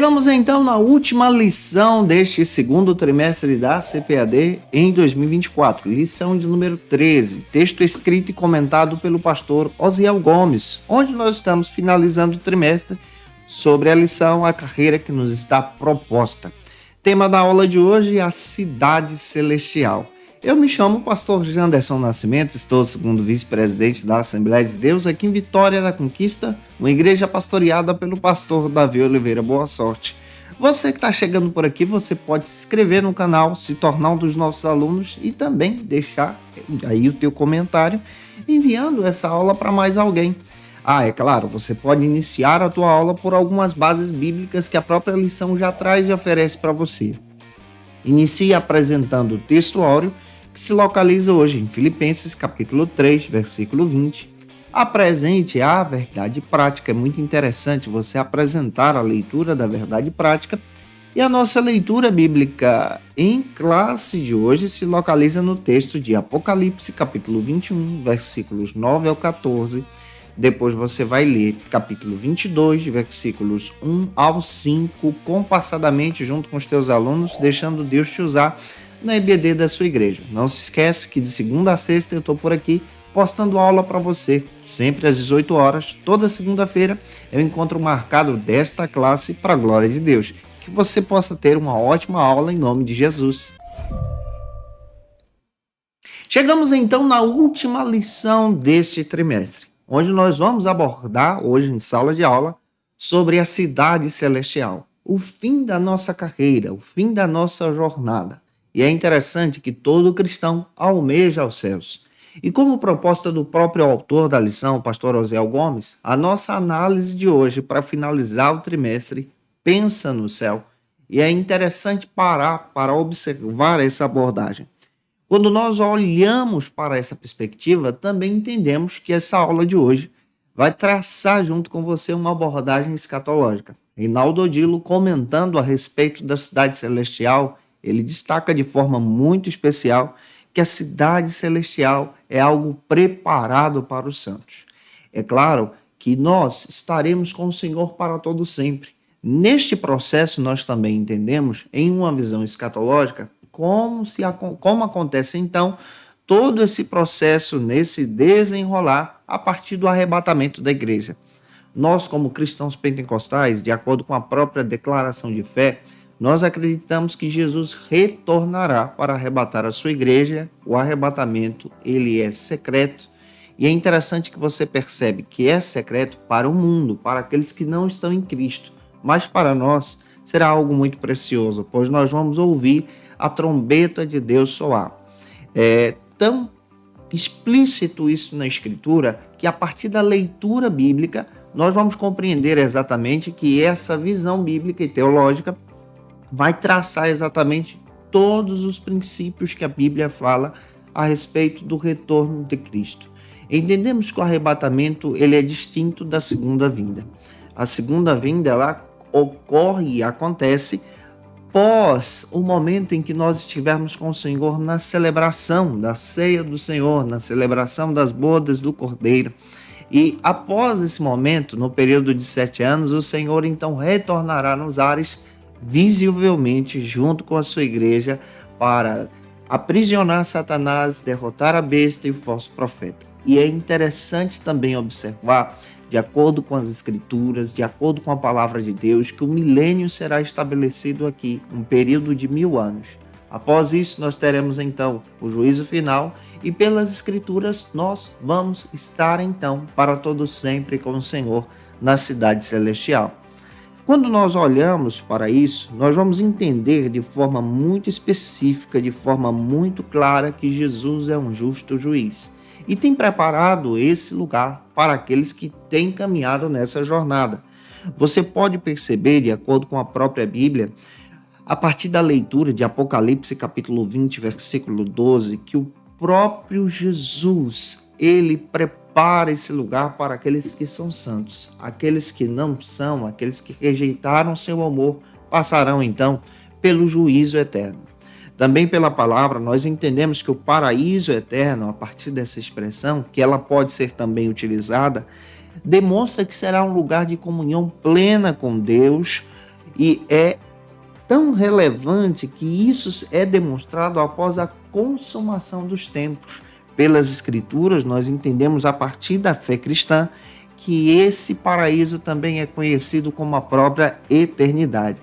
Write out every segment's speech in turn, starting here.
Chegamos então na última lição deste segundo trimestre da CPAD em 2024, lição de número 13, texto escrito e comentado pelo pastor Osiel Gomes, onde nós estamos finalizando o trimestre sobre a lição A Carreira que nos está proposta. Tema da aula de hoje é a Cidade Celestial. Eu me chamo pastor Janderson Nascimento, estou segundo vice-presidente da Assembleia de Deus aqui em Vitória da Conquista, uma igreja pastoreada pelo pastor Davi Oliveira Boa Sorte. Você que está chegando por aqui, você pode se inscrever no canal, se tornar um dos nossos alunos e também deixar aí o teu comentário, enviando essa aula para mais alguém. É claro, você pode iniciar a tua aula por algumas bases bíblicas que a própria lição já traz e oferece para você. Inicie apresentando o texto áureo, que se localiza hoje em Filipenses, capítulo 3, versículo 20. Apresente a verdade prática. É muito interessante você apresentar a leitura da verdade prática. E a nossa leitura bíblica em classe de hoje se localiza no texto de Apocalipse, capítulo 21, versículos 9 ao 14. Depois você vai ler capítulo 22, versículos 1 ao 5, compassadamente junto com os teus alunos, deixando Deus te usar na EBD da sua igreja. Não se esquece que de segunda a sexta eu estou por aqui postando aula para você, sempre às 18 horas, toda segunda-feira eu encontro marcado desta classe para a glória de Deus. Que você possa ter uma ótima aula em nome de Jesus. Chegamos então na última lição deste trimestre, onde nós vamos abordar hoje em sala de aula sobre a cidade celestial, o fim da nossa carreira, o fim da nossa jornada. E é interessante que todo cristão almeja aos céus. E como proposta do próprio autor da lição, o pastor Osiel Gomes, a nossa análise de hoje para finalizar o trimestre pensa no céu. E é interessante parar para observar essa abordagem. Quando nós olhamos para essa perspectiva, também entendemos que essa aula de hoje vai traçar junto com você uma abordagem escatológica. Reinaldo Odilo, comentando a respeito da cidade celestial, ele destaca de forma muito especial que a cidade celestial é algo preparado para os santos. É claro que nós estaremos com o Senhor para todo sempre. Neste processo, nós também entendemos, em uma visão escatológica, como acontece então todo esse processo, nesse desenrolar, a partir do arrebatamento da igreja. Nós, como cristãos pentecostais, de acordo com a própria declaração de fé, nós acreditamos que Jesus retornará para arrebatar a sua igreja. O arrebatamento, ele é secreto. E é interessante que você percebe que é secreto para o mundo, para aqueles que não estão em Cristo. Mas para nós será algo muito precioso, pois nós vamos ouvir a trombeta de Deus soar. É tão explícito isso na Escritura que a partir da leitura bíblica nós vamos compreender exatamente que essa visão bíblica e teológica vai traçar exatamente todos os princípios que a Bíblia fala a respeito do retorno de Cristo. Entendemos que o arrebatamento ele é distinto da segunda vinda. A segunda vinda ela ocorre e acontece pós o momento em que nós estivermos com o Senhor na celebração da ceia do Senhor, na celebração das bodas do Cordeiro. E após esse momento, no período de 7 anos, o Senhor então retornará nos ares visivelmente junto com a sua igreja para aprisionar Satanás, derrotar a besta e o falso profeta. E é interessante também observar, de acordo com as escrituras, de acordo com a palavra de Deus, que o milênio será estabelecido aqui, um período de 1000 anos. Após isso, nós teremos então o juízo final e pelas escrituras nós vamos estar então para todo sempre com o Senhor na cidade celestial. Quando nós olhamos para isso, nós vamos entender de forma muito específica, de forma muito clara, que Jesus é um justo juiz e tem preparado esse lugar para aqueles que têm caminhado nessa jornada. Você pode perceber, de acordo com a própria Bíblia, a partir da leitura de Apocalipse capítulo 20, versículo 12, que o próprio Jesus, ele prepara esse lugar para aqueles que são santos. Aqueles que não são, aqueles que rejeitaram seu amor, passarão então pelo juízo eterno. Também pela palavra, nós entendemos que o paraíso eterno, a partir dessa expressão, que ela pode ser também utilizada, demonstra que será um lugar de comunhão plena com Deus E é tão relevante que isso é demonstrado após a consumação dos tempos. Pelas Escrituras, nós entendemos a partir da fé cristã que esse paraíso também é conhecido como a própria eternidade.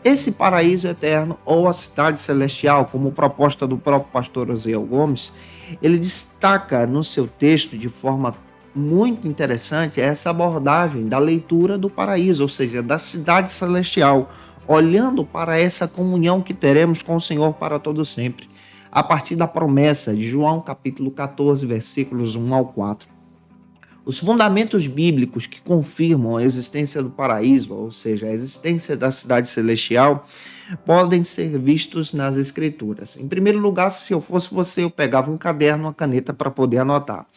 Esse paraíso eterno, ou a cidade celestial, como proposta do próprio pastor Osiel Gomes, ele destaca no seu texto de forma muito interessante essa abordagem da leitura do paraíso, ou seja, da cidade celestial, olhando para essa comunhão que teremos com o Senhor para todo sempre, a partir da promessa de João capítulo 14, versículos 1 ao 4. Os fundamentos bíblicos que confirmam a existência do paraíso, ou seja, a existência da cidade celestial, podem ser vistos nas Escrituras. Em primeiro lugar, se eu fosse você, eu pegava um caderno, uma caneta para poder anotar.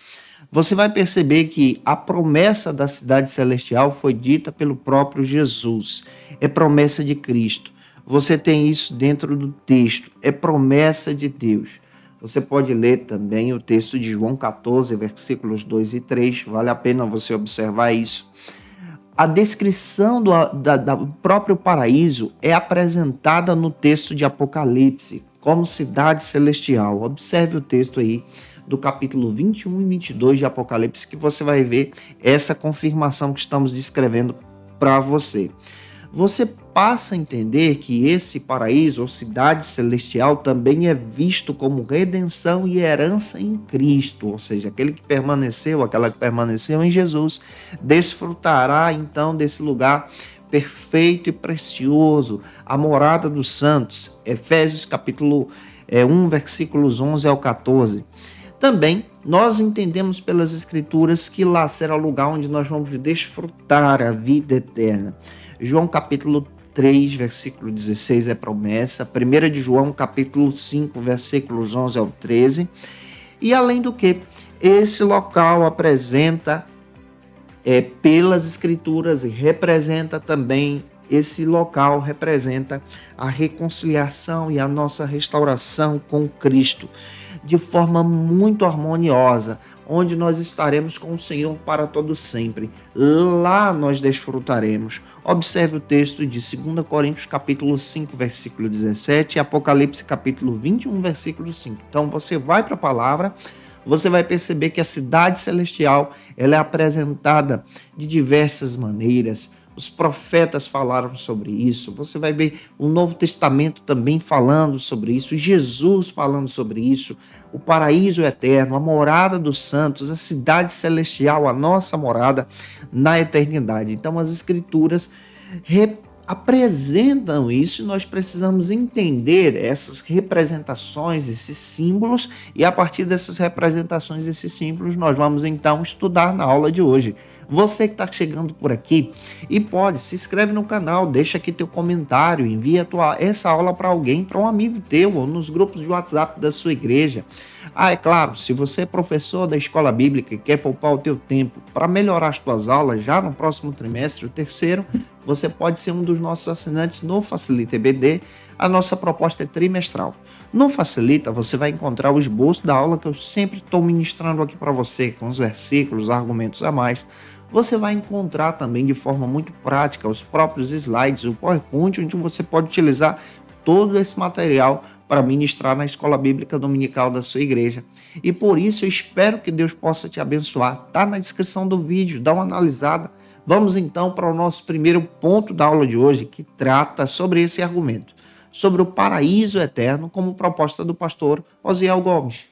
Você vai perceber que a promessa da cidade celestial foi dita pelo próprio Jesus. É promessa de Cristo. Você tem isso dentro do texto. É promessa de Deus. Você pode ler também o texto de João 14, versículos 2 e 3. Vale a pena você observar isso. A descrição do próprio paraíso é apresentada no texto de Apocalipse como cidade celestial. Observe o texto aí do capítulo 21 e 22 de Apocalipse, que você vai ver essa confirmação que estamos descrevendo para você. Você passa a entender que esse paraíso ou cidade celestial também é visto como redenção e herança em Cristo, ou seja, aquele que permaneceu, aquela que permaneceu em Jesus, desfrutará então desse lugar perfeito e precioso, a morada dos santos. Efésios capítulo 1, versículos 11 ao 14. Também nós entendemos pelas Escrituras que lá será o lugar onde nós vamos desfrutar a vida eterna. João capítulo 3, versículo 16 é promessa. 1 de João capítulo 5, versículos 11 ao 13. E além do que, esse local apresenta pelas Escrituras e representa também, esse local representa a reconciliação e a nossa restauração com Cristo de forma muito harmoniosa, onde nós estaremos com o Senhor para todo sempre. Lá nós desfrutaremos. Observe o texto de 2 Coríntios capítulo 5, versículo 17 e Apocalipse capítulo 21, versículo 5. Então você vai para a palavra, você vai perceber que a cidade celestial ela é apresentada de diversas maneiras. Os profetas falaram sobre isso. Você vai ver o Novo Testamento também falando sobre isso, Jesus falando sobre isso, o paraíso eterno, a morada dos santos, a cidade celestial, a nossa morada na eternidade. Então, as Escrituras apresentam isso e nós precisamos entender essas representações, esses símbolos, e a partir dessas representações, esses símbolos, nós vamos então estudar na aula de hoje. Você que está chegando por aqui e pode, se inscreve no canal, deixa aqui teu comentário, envia essa aula para alguém, para um amigo teu ou nos grupos de WhatsApp da sua igreja. É claro, se você é professor da escola bíblica e quer poupar o teu tempo para melhorar as tuas aulas já no próximo trimestre, o terceiro, você pode ser um dos nossos assinantes no Facilita EBD. A nossa proposta é trimestral. No Facilita, você vai encontrar o esboço da aula que eu sempre estou ministrando aqui para você, com os versículos, argumentos a mais. Você vai encontrar também de forma muito prática os próprios slides, o PowerPoint, onde você pode utilizar todo esse material para ministrar na escola bíblica dominical da sua igreja. E por isso eu espero que Deus possa te abençoar. Está na descrição do vídeo, dá uma analisada. Vamos então para o nosso primeiro ponto da aula de hoje, que trata sobre esse argumento, sobre o paraíso eterno, como proposta do pastor Osiel Gomes.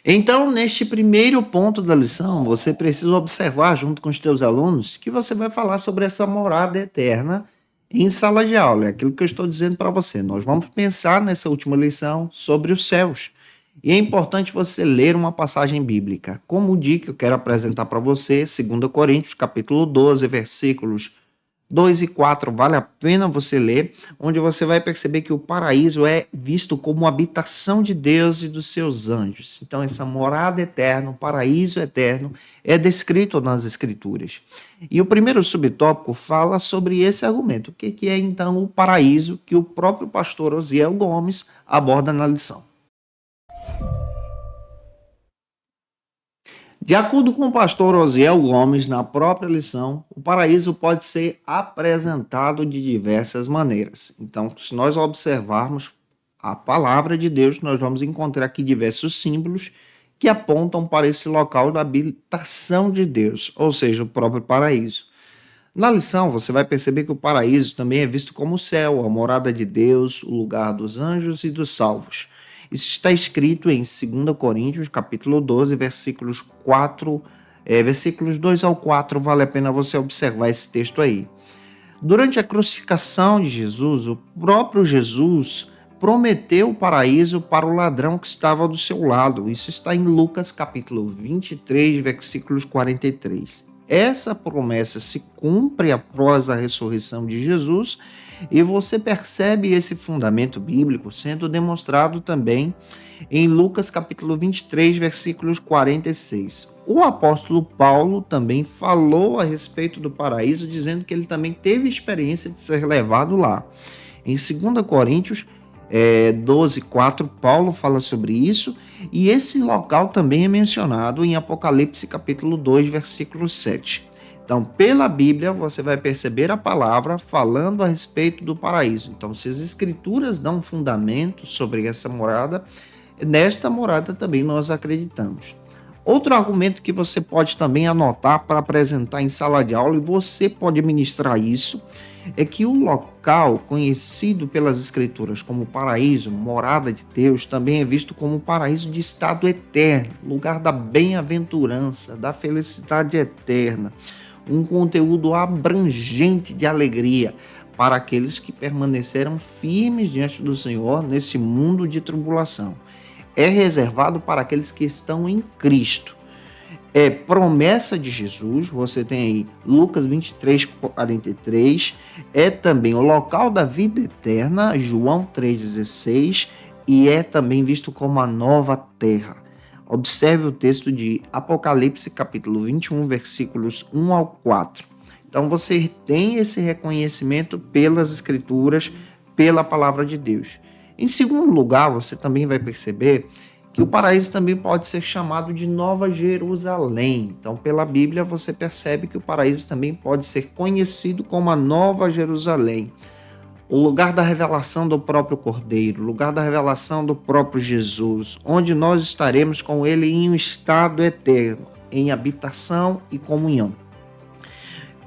Então, neste primeiro ponto da lição, você precisa observar, junto com os teus alunos, que você vai falar sobre essa morada eterna em sala de aula. É aquilo que eu estou dizendo para você. Nós vamos pensar nessa última lição sobre os céus. E é importante você ler uma passagem bíblica. Como dica, eu quero apresentar para você 2 Coríntios, capítulo 12, versículos 2 e 4, vale a pena você ler, onde você vai perceber que o paraíso é visto como habitação de Deus e dos seus anjos. Então, essa morada eterna, o paraíso eterno, é descrito nas Escrituras. E o primeiro subtópico fala sobre esse argumento. O que é, então, o paraíso que o próprio pastor Osiel Gomes aborda na lição? De acordo com o pastor Osiel Gomes, na própria lição, o paraíso pode ser apresentado de diversas maneiras. Então, se nós observarmos a palavra de Deus, nós vamos encontrar aqui diversos símbolos que apontam para esse local da habitação de Deus, ou seja, o próprio paraíso. Na lição, você vai perceber que o paraíso também é visto como o céu, a morada de Deus, o lugar dos anjos e dos salvos. Isso está escrito em 2 Coríntios, capítulo 12, versículos 2 ao 4, vale a pena você observar esse texto aí. Durante a crucificação de Jesus, o próprio Jesus prometeu o paraíso para o ladrão que estava do seu lado. Isso está em Lucas capítulo 23, versículos 43. Essa promessa se cumpre após a ressurreição de Jesus e você percebe esse fundamento bíblico sendo demonstrado também em Lucas capítulo 23, versículos 46. O apóstolo Paulo também falou a respeito do paraíso, dizendo que ele também teve experiência de ser levado lá. Em 2 Coríntios 12, 4, Paulo fala sobre isso, e esse local também é mencionado em Apocalipse capítulo 2, versículo 7. Então, pela Bíblia, você vai perceber a palavra falando a respeito do paraíso. Então, se as escrituras dão fundamento sobre essa morada, nesta morada também nós acreditamos. Outro argumento que você pode também anotar para apresentar em sala de aula, e você pode ministrar isso, é que o local conhecido pelas escrituras como paraíso, morada de Deus, também é visto como o paraíso de estado eterno, lugar da bem-aventurança, da felicidade eterna, um conteúdo abrangente de alegria para aqueles que permaneceram firmes diante do Senhor nesse mundo de tribulação. É reservado para aqueles que estão em Cristo. É promessa de Jesus, você tem aí Lucas 23, 43, é também o local da vida eterna, João 3,16, e é também visto como a nova terra. Observe o texto de Apocalipse, capítulo 21, versículos 1 ao 4. Então você tem esse reconhecimento pelas escrituras, pela palavra de Deus. Em segundo lugar, você também vai perceber que o paraíso também pode ser chamado de Nova Jerusalém. Então, pela Bíblia, você percebe que o paraíso também pode ser conhecido como a Nova Jerusalém. O lugar da revelação do próprio Cordeiro, o lugar da revelação do próprio Jesus, onde nós estaremos com ele em um estado eterno, em habitação e comunhão.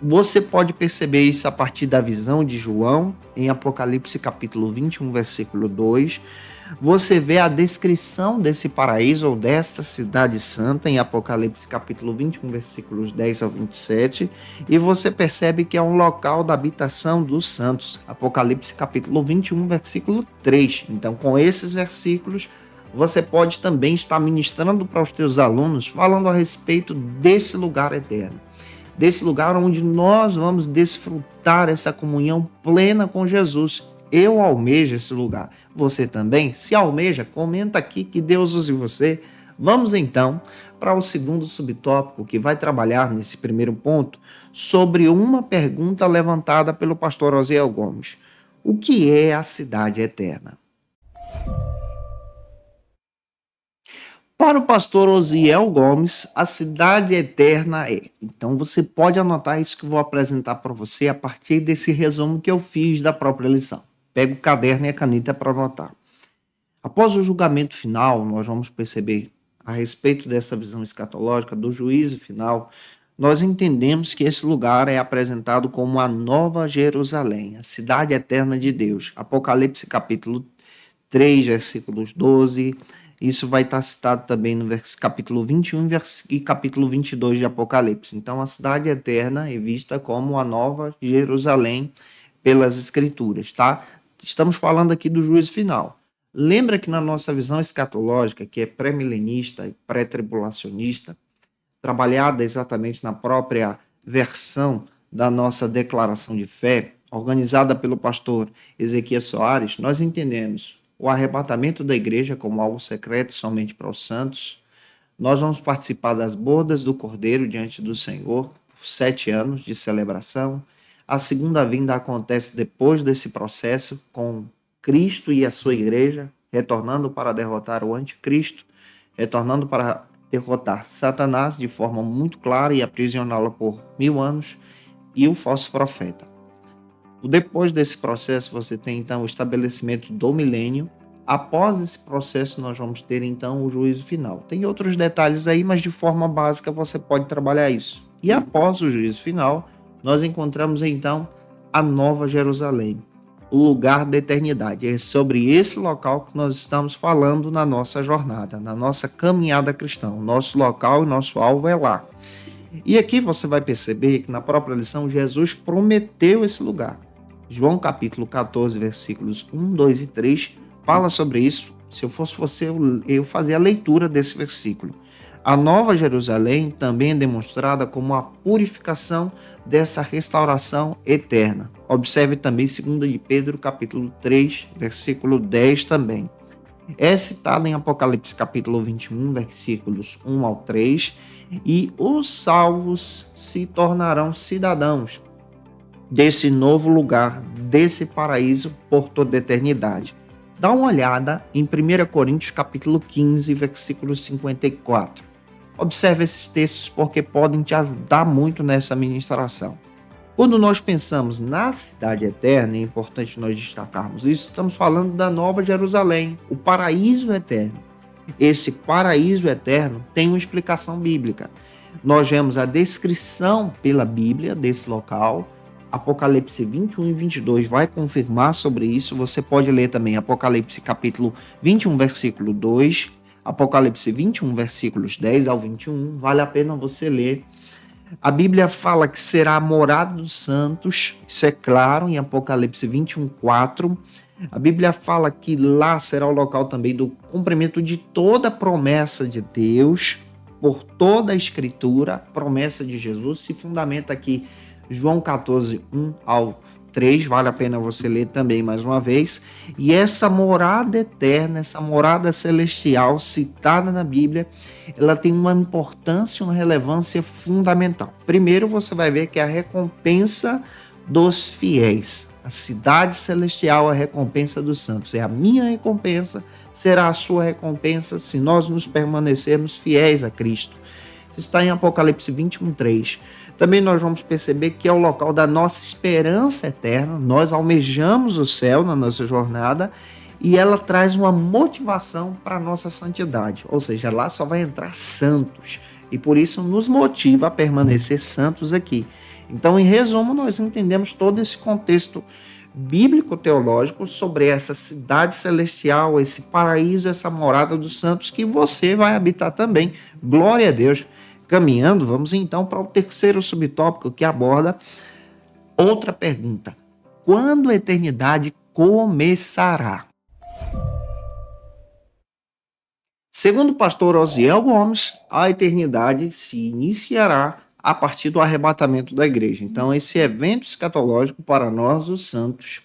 Você pode perceber isso a partir da visão de João, em Apocalipse capítulo 21, versículo 2. Você vê a descrição desse paraíso ou desta cidade santa em Apocalipse capítulo 21, versículos 10 ao 27, e você percebe que é um local da habitação dos santos. Apocalipse capítulo 21, versículo 3. Então, com esses versículos, você pode também estar ministrando para os teus alunos, falando a respeito desse lugar eterno, desse lugar onde nós vamos desfrutar essa comunhão plena com Jesus. Eu almejo esse lugar. Você também? Se almeja, comenta aqui, que Deus use você. Vamos então para o segundo subtópico, que vai trabalhar nesse primeiro ponto sobre uma pergunta levantada pelo pastor Osiel Gomes. O que é a cidade eterna? Para o pastor Osiel Gomes, a cidade eterna é. Então você pode anotar isso que eu vou apresentar para você a partir desse resumo que eu fiz da própria lição. Pega o caderno e a caneta para anotar. Após o julgamento final, nós vamos perceber a respeito dessa visão escatológica do juízo final, nós entendemos que esse lugar é apresentado como a Nova Jerusalém, a cidade eterna de Deus. Apocalipse capítulo 3, versículos 12. Isso vai estar citado também no capítulo 21 e capítulo 22 de Apocalipse. Então, a cidade eterna é vista como a Nova Jerusalém pelas Escrituras, tá? Estamos falando aqui do juízo final. Lembra que na nossa visão escatológica, que é pré-milenista e pré-tribulacionista, trabalhada exatamente na própria versão da nossa declaração de fé, organizada pelo pastor Ezequias Soares, nós entendemos o arrebatamento da igreja como algo secreto somente para os santos. Nós vamos participar das bodas do Cordeiro diante do Senhor por 7 anos de celebração. A segunda vinda acontece depois desse processo, com Cristo e a sua igreja retornando para derrotar o anticristo, retornando para derrotar Satanás de forma muito clara e aprisioná-lo por 1000 anos e o falso profeta. Depois desse processo, você tem então o estabelecimento do milênio. Após esse processo, nós vamos ter então o juízo final. Tem outros detalhes aí, mas de forma básica você pode trabalhar isso. E após o juízo final, nós encontramos então a Nova Jerusalém, o lugar da eternidade. É sobre esse local que nós estamos falando na nossa jornada, na nossa caminhada cristã. O nosso local e nosso alvo é lá. E aqui você vai perceber que na própria lição Jesus prometeu esse lugar. João capítulo 14, versículos 1, 2 e 3 fala sobre isso. Se eu fosse você, eu fazia a leitura desse versículo. A Nova Jerusalém também é demonstrada como a purificação dessa restauração eterna. Observe também 2 de Pedro capítulo 3, versículo 10 também. É citado em Apocalipse capítulo 21, versículos 1 ao 3, e os salvos se tornarão cidadãos desse novo lugar, desse paraíso por toda a eternidade. Dá uma olhada em 1 Coríntios capítulo 15, versículo 54. Observe esses textos porque podem te ajudar muito nessa ministração. Quando nós pensamos na cidade eterna, é importante nós destacarmos isso, estamos falando da Nova Jerusalém, o paraíso eterno. Esse paraíso eterno tem uma explicação bíblica. Nós vemos a descrição pela Bíblia desse local. Apocalipse 21 e 22 vai confirmar sobre isso. Você pode ler também Apocalipse capítulo 21, versículo 2, Apocalipse 21, versículos 10 ao 21. Vale a pena você ler. A Bíblia fala que será a morada dos santos, isso é claro, em Apocalipse 21, 4. A Bíblia fala que lá será o local também do cumprimento de toda a promessa de Deus, por toda a Escritura, promessa de Jesus, se fundamenta aqui João 14, 1 ao 3, vale a pena você ler também mais uma vez. E essa morada eterna, essa morada celestial citada na Bíblia, ela tem uma importância, uma relevância fundamental. Primeiro, você vai ver que é a recompensa dos fiéis. A cidade celestial, a recompensa dos santos. É a minha recompensa, será a sua recompensa se nós nos permanecermos fiéis a Cristo. Isso está em Apocalipse 21, 3. Também nós vamos perceber que é o local da nossa esperança eterna. Nós almejamos o céu na nossa jornada e ela traz uma motivação para a nossa santidade. Ou seja, lá só vai entrar santos e por isso nos motiva a permanecer santos aqui. Então, em resumo, nós entendemos todo esse contexto bíblico-teológico sobre essa cidade celestial, esse paraíso, essa morada dos santos que você vai habitar também. Glória a Deus. Caminhando, vamos então para o terceiro subtópico que aborda outra pergunta. Quando a eternidade começará? Segundo o pastor Osiel Gomes, a eternidade se iniciará a partir do arrebatamento da igreja. Então, esse evento escatológico para nós, os santos,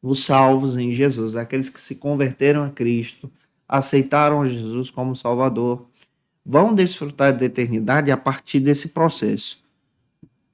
os salvos em Jesus, aqueles que se converteram a Cristo, aceitaram Jesus como Salvador, vão desfrutar da eternidade a partir desse processo.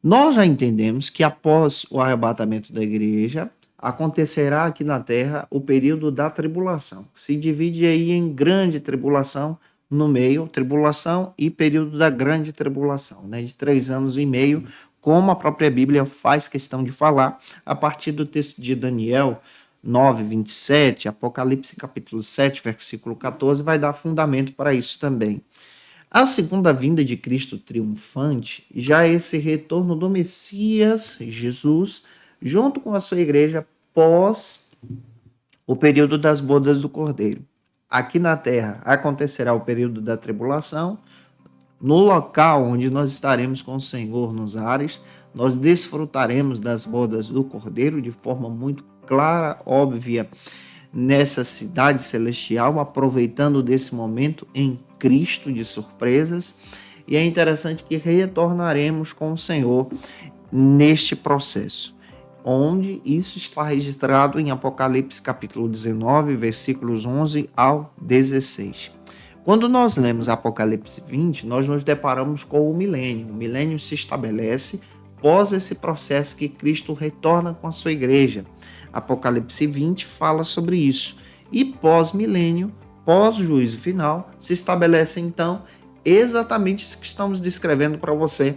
Nós já entendemos que após o arrebatamento da igreja, acontecerá aqui na Terra o período da tribulação, que se divide aí em grande tribulação, no meio, tribulação e período da grande tribulação, né, de 3 anos e meio, como a própria Bíblia faz questão de falar, a partir do texto de Daniel 9, 27, Apocalipse capítulo 7, versículo 14, vai dar fundamento para isso também. A segunda vinda de Cristo triunfante já é esse retorno do Messias, Jesus, junto com a sua igreja pós o período das bodas do Cordeiro. Aqui na terra acontecerá o período da tribulação, no local onde nós estaremos com o Senhor nos ares, nós desfrutaremos das bodas do Cordeiro de forma muito clara, óbvia, nessa cidade celestial, aproveitando desse momento em Cristo de surpresas. E é interessante que retornaremos com o Senhor neste processo, onde isso está registrado em Apocalipse capítulo 19, versículos 11 ao 16. Quando nós lemos Apocalipse 20, nós nos deparamos com o milênio. O milênio se estabelece após esse processo que Cristo retorna com a sua igreja. Apocalipse 20 fala sobre isso. E pós-milênio, pós-juízo final, se estabelece então exatamente isso que estamos descrevendo para você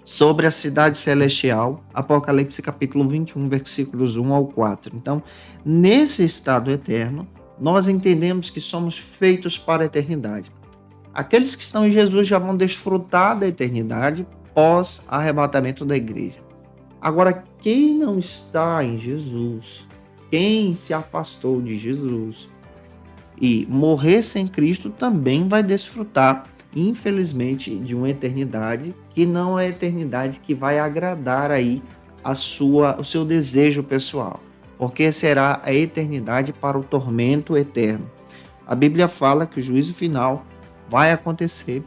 sobre a cidade celestial, Apocalipse capítulo 21, versículos 1 ao 4. Então, nesse estado eterno, nós entendemos que somos feitos para a eternidade. Aqueles que estão em Jesus já vão desfrutar da eternidade pós arrebatamento da igreja. Agora, quem não está em Jesus, quem se afastou de Jesus e morrer sem Cristo também vai desfrutar, infelizmente, de uma eternidade que não é a eternidade que vai agradar aí o seu desejo pessoal, porque será a eternidade para o tormento eterno. A Bíblia fala que o juízo final vai acontecer.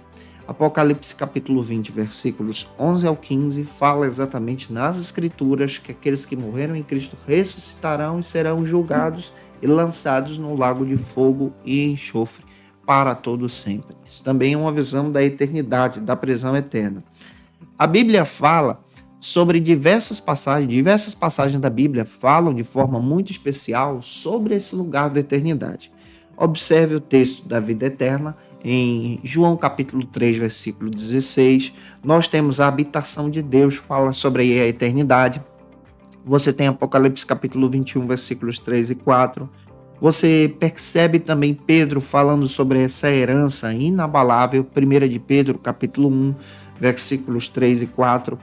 Apocalipse capítulo 20, versículos 11 ao 15, fala exatamente nas Escrituras que aqueles que morreram em Cristo ressuscitarão e serão julgados e lançados no lago de fogo e enxofre para todo sempre. Isso também é uma visão da eternidade, da prisão eterna. A Bíblia fala sobre diversas passagens da Bíblia falam de forma muito especial sobre esse lugar da eternidade. Observe o texto da vida eterna em João capítulo 3, versículo 16. Nós temos a habitação de Deus, fala sobre a eternidade. Você tem Apocalipse capítulo 21, versículos 3 e 4. Você percebe também Pedro falando sobre essa herança inabalável, 1 de Pedro capítulo 1, versículos 3 e 4.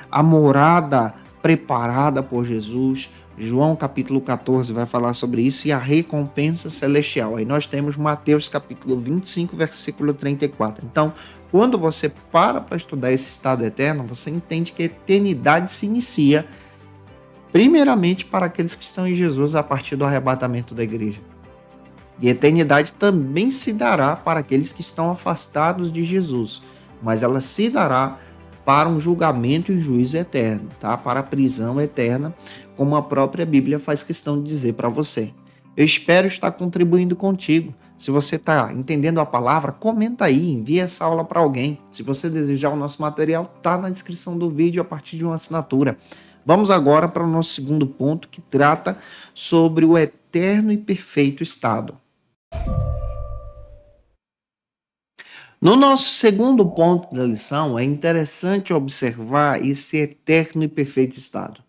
A morada preparada por Jesus, João capítulo 14 vai falar sobre isso, e a recompensa celestial. Aí nós temos Mateus capítulo 25, versículo 34. Então, quando você para estudar esse estado eterno, você entende que a eternidade se inicia primeiramente para aqueles que estão em Jesus a partir do arrebatamento da igreja. E a eternidade também se dará para aqueles que estão afastados de Jesus, mas ela se dará para um julgamento e juízo eterno, tá? Para a prisão eterna, como a própria Bíblia faz questão de dizer para você. Eu espero estar contribuindo contigo. Se você está entendendo a palavra, comenta aí, envia essa aula para alguém. Se você desejar o nosso material, está na descrição do vídeo a partir de uma assinatura. Vamos agora para o nosso segundo ponto, que trata sobre o eterno e perfeito estado. No nosso segundo ponto da lição, é interessante observar esse eterno e perfeito estado.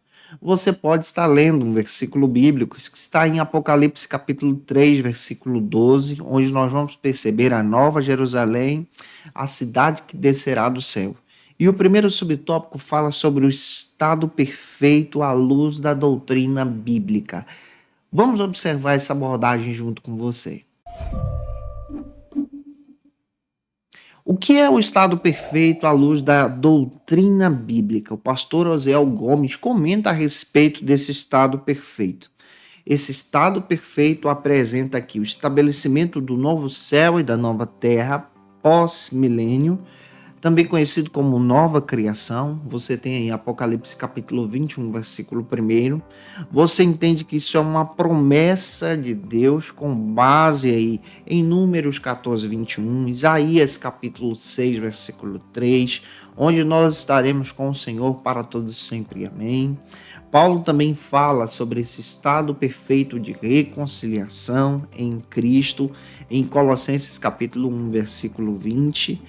Você pode estar lendo um versículo bíblico que está em Apocalipse capítulo 3, versículo 12, onde nós vamos perceber a Nova Jerusalém, a cidade que descerá do céu. E o primeiro subtópico fala sobre o estado perfeito à luz da doutrina bíblica. Vamos observar essa abordagem junto com você. O que é o estado perfeito à luz da doutrina bíblica? O pastor Osiel Gomes comenta a respeito desse estado perfeito. Esse estado perfeito apresenta aqui o estabelecimento do novo céu e da nova terra pós-milênio, também conhecido como nova criação. Você tem aí Apocalipse capítulo 21, versículo 1. Você entende que isso é uma promessa de Deus com base aí em Números 14, 21, Isaías capítulo 6, versículo 3, onde nós estaremos com o Senhor para todos sempre. Amém. Paulo também fala sobre esse estado perfeito de reconciliação em Cristo, em Colossenses capítulo 1, versículo 20.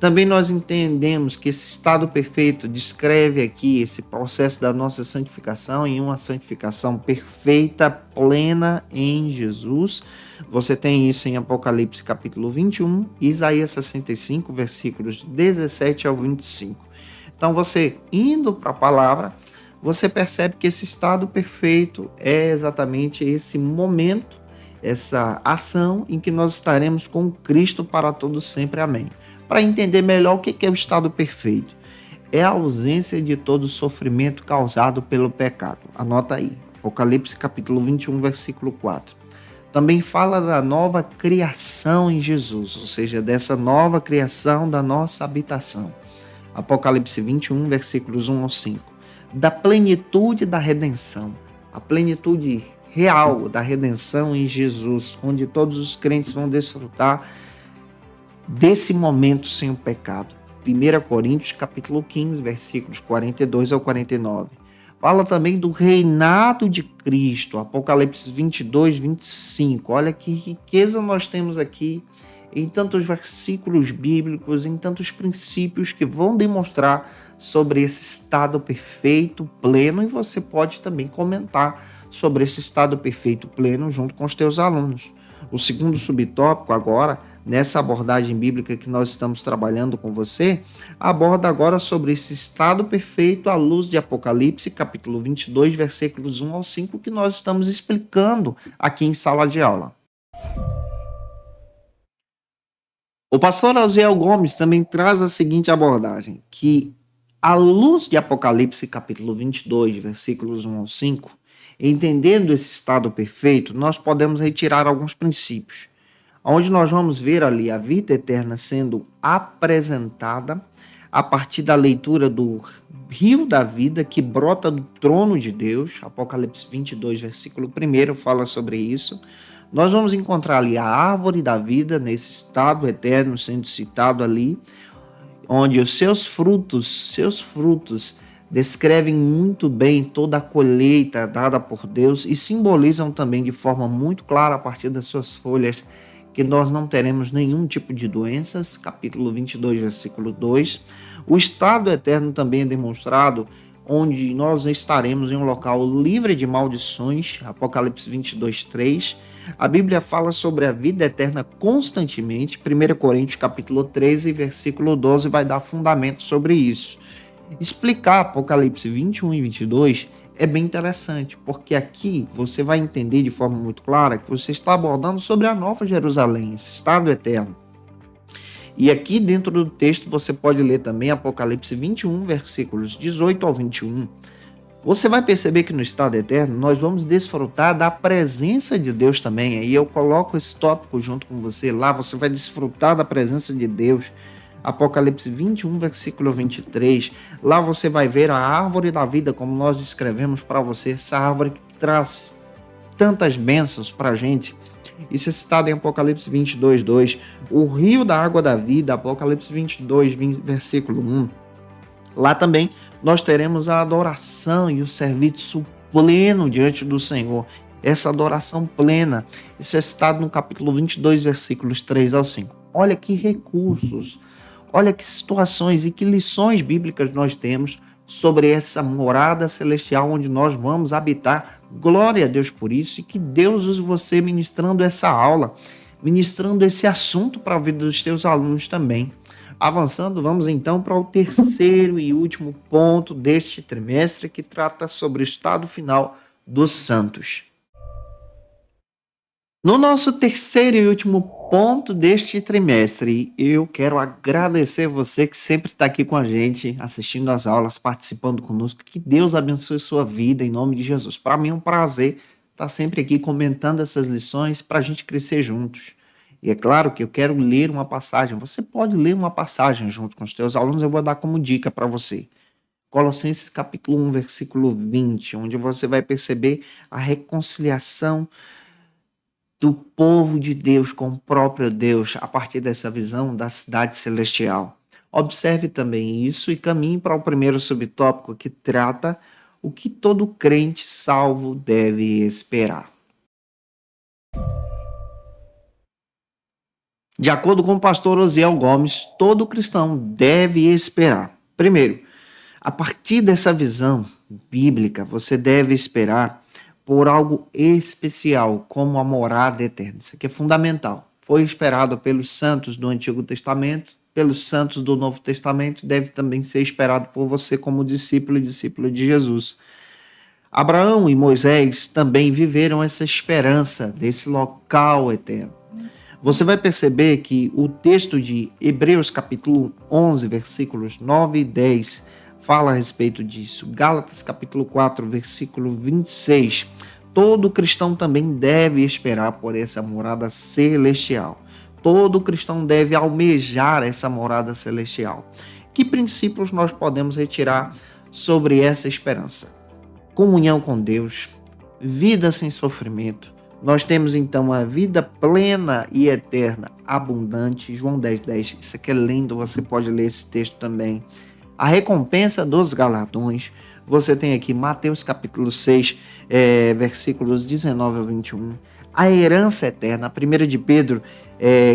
Também nós entendemos que esse estado perfeito descreve aqui esse processo da nossa santificação em uma santificação perfeita, plena em Jesus. Você tem isso em Apocalipse capítulo 21 e Isaías 65, versículos 17 ao 25. Então você indo para a palavra, você percebe que esse estado perfeito é exatamente esse momento, essa ação em que nós estaremos com Cristo para todo sempre. Amém. Para entender melhor o que é o estado perfeito, é a ausência de todo sofrimento causado pelo pecado. Anota aí, Apocalipse capítulo 21, versículo 4. Também fala da nova criação em Jesus, ou seja, dessa nova criação da nossa habitação. Apocalipse 21, versículos 1 ao 5. Da plenitude da redenção, a plenitude real da redenção em Jesus, onde todos os crentes vão desfrutar desse momento sem o pecado. 1 Coríntios capítulo 15, versículos 42 ao 49. Fala também do reinado de Cristo, Apocalipse 22, 25. Olha que riqueza nós temos aqui em tantos versículos bíblicos, em tantos princípios que vão demonstrar sobre esse estado perfeito, pleno, e você pode também comentar sobre esse estado perfeito, pleno, junto com os teus alunos. O segundo subtópico agora, nessa abordagem bíblica que nós estamos trabalhando com você, aborda agora sobre esse estado perfeito à luz de Apocalipse, capítulo 22, versículos 1 ao 5, que nós estamos explicando aqui em sala de aula. O pastor Osiel Gomes também traz a seguinte abordagem, que à luz de Apocalipse, capítulo 22, versículos 1 ao 5, entendendo esse estado perfeito, nós podemos retirar alguns princípios, onde nós vamos ver ali a vida eterna sendo apresentada a partir da leitura do rio da vida que brota do trono de Deus. Apocalipse 22, versículo 1 fala sobre isso. Nós vamos encontrar ali a árvore da vida nesse estado eterno sendo citado ali, onde os seus frutos descrevem muito bem toda a colheita dada por Deus e simbolizam também de forma muito clara a partir das suas folhas que nós não teremos nenhum tipo de doenças, capítulo 22, versículo 2. O estado eterno também é demonstrado, onde nós estaremos em um local livre de maldições, Apocalipse 22, 3. A Bíblia fala sobre a vida eterna constantemente, 1 Coríntios capítulo 13, versículo 12, vai dar fundamento sobre isso. Explicar Apocalipse 21 e 22 é bem interessante, porque aqui você vai entender de forma muito clara que você está abordando sobre a Nova Jerusalém, esse estado eterno. E aqui dentro do texto você pode ler também Apocalipse 21, versículos 18 ao 21. Você vai perceber que no estado eterno nós vamos desfrutar da presença de Deus também. Aí eu coloco esse tópico junto com você lá, você vai desfrutar da presença de Deus. Apocalipse 21, versículo 23. Lá você vai ver a árvore da vida, como nós descrevemos para você, essa árvore que traz tantas bênçãos para a gente. Isso é citado em Apocalipse 22, 2. O rio da água da vida, Apocalipse 22, versículo 1. Lá também nós teremos a adoração e o serviço pleno diante do Senhor. Essa adoração plena, isso é citado no capítulo 22, versículos 3 ao 5. Olha que recursos, olha que situações e que lições bíblicas nós temos sobre essa morada celestial onde nós vamos habitar. Glória a Deus por isso, e que Deus use você ministrando essa aula, ministrando esse assunto para a vida dos teus alunos também. Avançando, vamos então para o terceiro e último ponto deste trimestre, que trata sobre o estado final dos santos. No nosso terceiro e último ponto deste trimestre, eu quero agradecer você que sempre está aqui com a gente, assistindo às aulas, participando conosco. Que Deus abençoe sua vida em nome de Jesus. Para mim é um prazer estar sempre aqui comentando essas lições para a gente crescer juntos. E é claro que eu quero ler uma passagem. Você pode ler uma passagem junto com os teus alunos, eu vou dar como dica para você. Colossenses capítulo 1, versículo 20, onde você vai perceber a reconciliação do povo de Deus com o próprio Deus a partir dessa visão da cidade celestial. Observe também isso e caminhe para o primeiro subtópico, que trata o que todo crente salvo deve esperar. De acordo com o pastor Osiel Gomes, todo cristão deve esperar. Primeiro, a partir dessa visão bíblica, você deve esperar por algo especial, como a morada eterna. Isso aqui é fundamental. Foi esperado pelos santos do Antigo Testamento, pelos santos do Novo Testamento, deve também ser esperado por você como discípulo e discípulo de Jesus. Abraão e Moisés também viveram essa esperança desse local eterno. Você vai perceber que o texto de Hebreus capítulo 11, versículos 9 e 10 fala a respeito disso. Gálatas capítulo 4, versículo 26. Todo cristão também deve esperar por essa morada celestial. Todo cristão deve almejar essa morada celestial. Que princípios nós podemos retirar sobre essa esperança? Comunhão com Deus, vida sem sofrimento. Nós temos então a vida plena e eterna, abundante, João 10, 10. Isso aqui é lindo, você pode ler esse texto também. A recompensa dos galardões, você tem aqui Mateus capítulo 6, versículos 19 a 21. A herança eterna, 1 de Pedro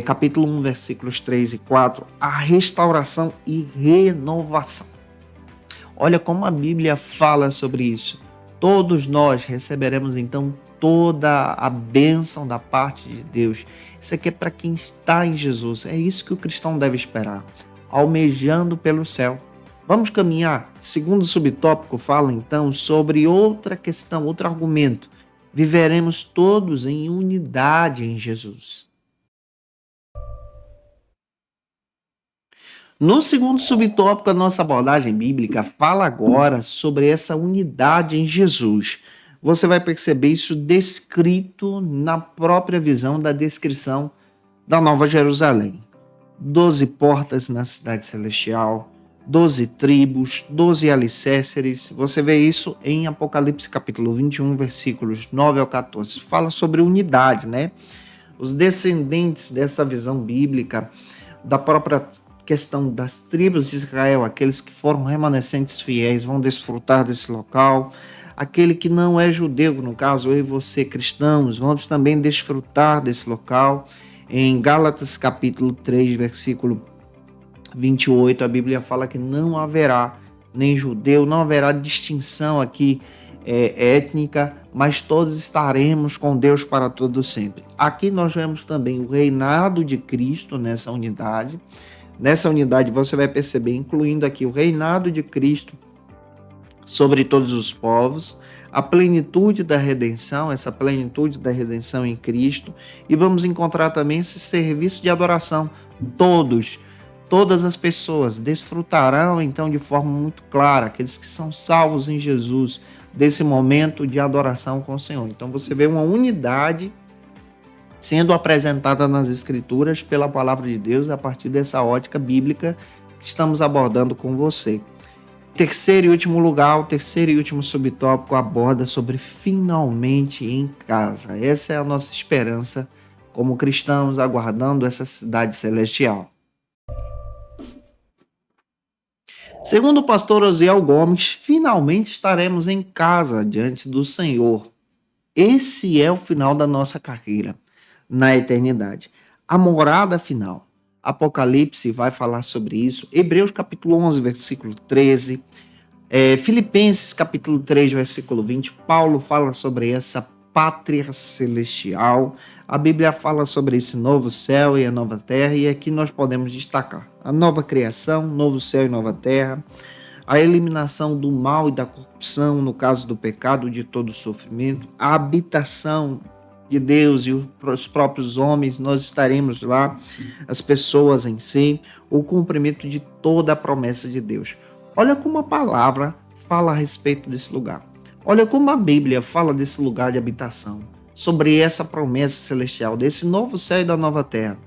capítulo 1, versículos 3 e 4, a restauração e renovação. Olha como a Bíblia fala sobre isso. Todos nós receberemos então toda a bênção da parte de Deus. Isso aqui é para quem está em Jesus. É isso que o cristão deve esperar, almejando pelo céu. Vamos caminhar. Segundo subtópico fala então sobre outra questão, outro argumento. Viveremos todos em unidade em Jesus. No segundo subtópico, a nossa abordagem bíblica fala agora sobre essa unidade em Jesus. Você vai perceber isso descrito na própria visão da descrição da Nova Jerusalém. 12 portas na cidade celestial, 12 tribos, 12 alicerces. Você vê isso em Apocalipse capítulo 21, versículos 9 ao 14. Fala sobre unidade, né? Os descendentes dessa visão bíblica, da própria questão das tribos de Israel, aqueles que foram remanescentes fiéis, vão desfrutar desse local. Aquele que não é judeu, no caso, eu e você, cristãos, vamos também desfrutar desse local. Em Gálatas capítulo 3, versículo 28, a Bíblia fala que não haverá nem judeu, não haverá distinção aqui étnica, mas todos estaremos com Deus para todo sempre. Aqui nós vemos também o reinado de Cristo nessa unidade. Nessa unidade você vai perceber, incluindo aqui o reinado de Cristo sobre todos os povos, a plenitude da redenção, essa plenitude da redenção em Cristo, e vamos encontrar também esse serviço de adoração. Todas as pessoas desfrutarão então de forma muito clara, aqueles que são salvos em Jesus, desse momento de adoração com o Senhor. Então você vê uma unidade sendo apresentada nas Escrituras pela palavra de Deus a partir dessa ótica bíblica que estamos abordando com você. Terceiro e último lugar, o terceiro e último subtópico aborda sobre finalmente em casa. Essa é a nossa esperança como cristãos aguardando essa cidade celestial. Segundo o pastor Osiel Gomes, finalmente estaremos em casa diante do Senhor. Esse é o final da nossa carreira na eternidade. A morada final. Apocalipse vai falar sobre isso. Hebreus capítulo 11, versículo 13. Filipenses capítulo 3, versículo 20. Paulo fala sobre essa pátria celestial. A Bíblia fala sobre esse novo céu e a nova terra. E aqui nós podemos destacar a nova criação, novo céu e nova terra. A eliminação do mal e da corrupção, no caso do pecado, de todo o sofrimento. A habitação de Deus e os próprios homens, nós estaremos lá, as pessoas em si, o cumprimento de toda a promessa de Deus. Olha como a palavra fala a respeito desse lugar. Olha como a Bíblia fala desse lugar de habitação, sobre essa promessa celestial, desse novo céu e da nova terra.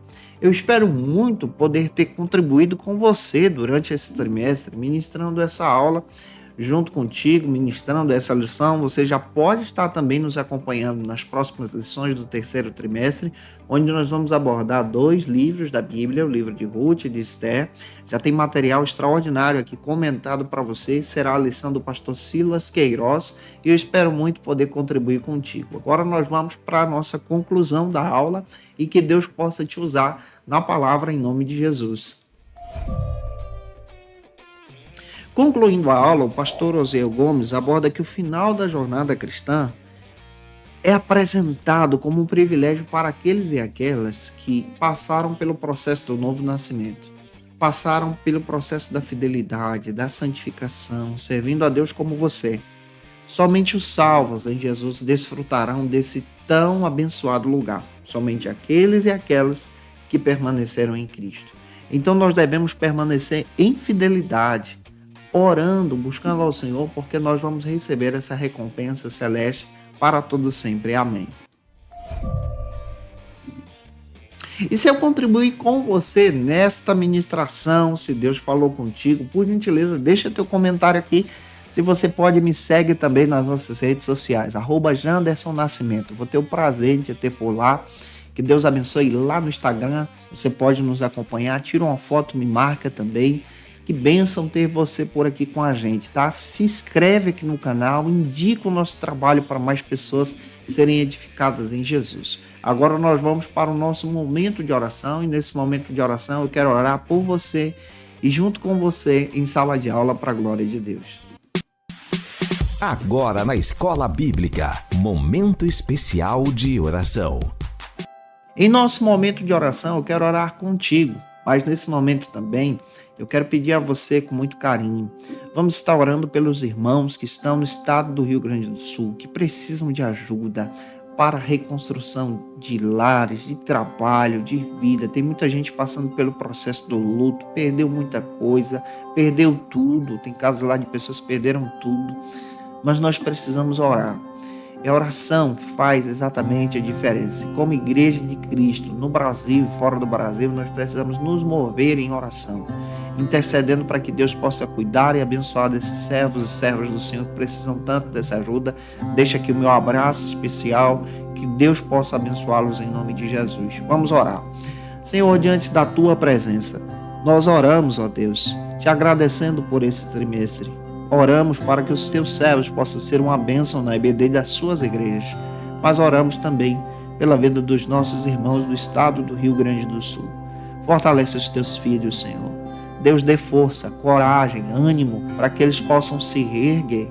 Eu espero muito poder ter contribuído com você durante esse trimestre, ministrando essa aula junto contigo, ministrando essa lição. Você já pode estar também nos acompanhando nas próximas lições do terceiro trimestre, onde nós vamos abordar 2 livros da Bíblia, o livro de Ruth e de Esther. Já tem material extraordinário aqui comentado para você, será a lição do pastor Silas Queiroz, e eu espero muito poder contribuir contigo. Agora nós vamos para a nossa conclusão da aula, e que Deus possa te usar na palavra em nome de Jesus. Concluindo a aula, o pastor Osiel Gomes aborda que o final da jornada cristã é apresentado como um privilégio para aqueles e aquelas que passaram pelo processo do novo nascimento, passaram pelo processo da fidelidade, da santificação, servindo a Deus como você. Somente os salvos em Jesus desfrutarão desse tão abençoado lugar, somente aqueles e aquelas que permaneceram em Cristo. Então nós devemos permanecer em fidelidade, orando, buscando ao Senhor, porque nós vamos receber essa recompensa celeste para todo sempre. Amém. E se eu contribuir com você nesta ministração, se Deus falou contigo, por gentileza, deixa teu comentário aqui. Se você pode, me segue também nas nossas redes sociais, @JandersonNascimento. Vou ter o prazer de te ter por lá. Que Deus abençoe lá no Instagram. Você pode nos acompanhar, tira uma foto, me marca também. Que bênção ter você por aqui com a gente, tá? Se inscreve aqui no canal, indica o nosso trabalho para mais pessoas serem edificadas em Jesus. Agora nós vamos para o nosso momento de oração e nesse momento de oração eu quero orar por você e junto com você em sala de aula para a glória de Deus. Agora na Escola Bíblica, momento especial de oração. Em nosso momento de oração eu quero orar contigo, mas nesse momento também eu quero pedir a você com muito carinho, vamos estar orando pelos irmãos que estão no estado do Rio Grande do Sul, que precisam de ajuda para a reconstrução de lares, de trabalho, de vida. Tem muita gente passando pelo processo do luto, perdeu muita coisa, perdeu tudo. Tem casos lá de pessoas que perderam tudo, mas nós precisamos orar. É a oração que faz exatamente a diferença. Como igreja de Cristo, no Brasil e fora do Brasil, nós precisamos nos mover em oração, intercedendo para que Deus possa cuidar e abençoar desses servos e servas do Senhor que precisam tanto dessa ajuda. Deixa aqui o meu abraço especial, que Deus possa abençoá-los em nome de Jesus. Vamos orar. Senhor, diante da Tua presença, nós oramos, ó Deus, te agradecendo por esse trimestre. Oramos para que os Teus servos possam ser uma bênção na EBD das suas igrejas, mas oramos também pela vida dos nossos irmãos do estado do Rio Grande do Sul. Fortalece os Teus filhos, Senhor. Deus, dê força, coragem, ânimo para que eles possam se reerguer.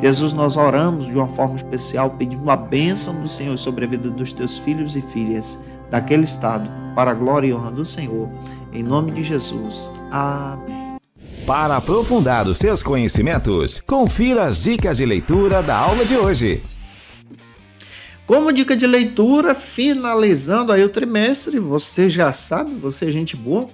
Jesus, nós oramos de uma forma especial, pedindo a bênção do Senhor sobre a vida dos teus filhos e filhas daquele estado, para a glória e honra do Senhor. Em nome de Jesus. Amém. Para aprofundar os seus conhecimentos, confira as dicas de leitura da aula de hoje. Como dica de leitura, finalizando aí o trimestre, você já sabe, você é gente boa,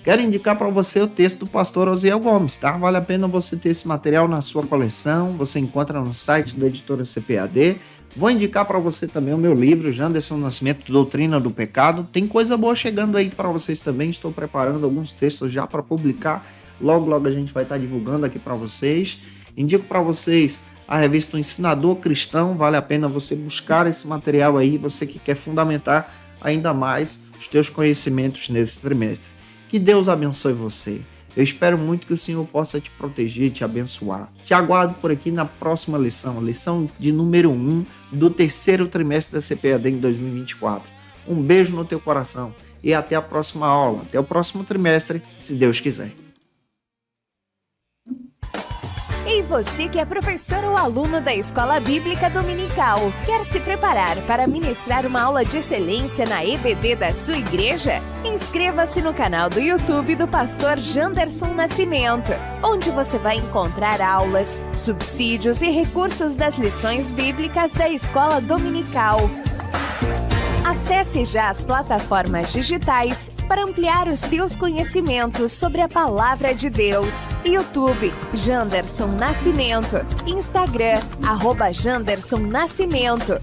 quero indicar para você o texto do pastor Osiel Gomes, tá? Vale a pena você ter esse material na sua coleção, você encontra no site da editora CPAD. Vou indicar para você também o meu livro, Janderson Nascimento, Doutrina do Pecado. Tem coisa boa chegando aí para vocês também, estou preparando alguns textos já para publicar. Logo, logo a gente vai estar divulgando aqui para vocês. Indico para vocês a revista O Ensinador Cristão, vale a pena você buscar esse material aí, você que quer fundamentar ainda mais os teus conhecimentos nesse trimestre. Que Deus abençoe você. Eu espero muito que o Senhor possa te proteger, te abençoar. Te aguardo por aqui na próxima lição, a lição de número 1 do terceiro trimestre da CPAD em 2024. Um beijo no teu coração e até a próxima aula, até o próximo trimestre, se Deus quiser. E você que é professor ou aluno da Escola Bíblica Dominical, quer se preparar para ministrar uma aula de excelência na EBD da sua igreja? Inscreva-se no canal do YouTube do pastor Janderson Nascimento, onde você vai encontrar aulas, subsídios e recursos das lições bíblicas da Escola Dominical. Acesse já as plataformas digitais para ampliar os teus conhecimentos sobre a Palavra de Deus. YouTube, Janderson Nascimento. Instagram, @Janderson Nascimento.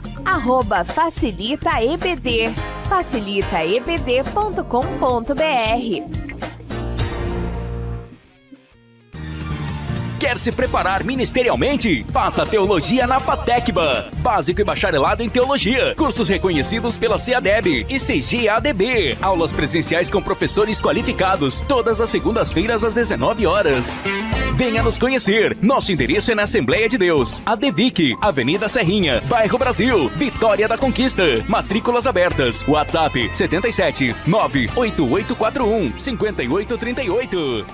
@FacilitaEBD. facilitaebd.com.br. Quer se preparar ministerialmente? Faça Teologia na FATECBA. Básico e bacharelado em Teologia. Cursos reconhecidos pela CEADEB e CGADB. Aulas presenciais com professores qualificados. Todas as segundas-feiras às 19 horas. Venha nos conhecer. Nosso endereço é na Assembleia de Deus. ADVIC, Avenida Serrinha, Bairro Brasil, Vitória da Conquista. Matrículas abertas. WhatsApp 77 98841 5838.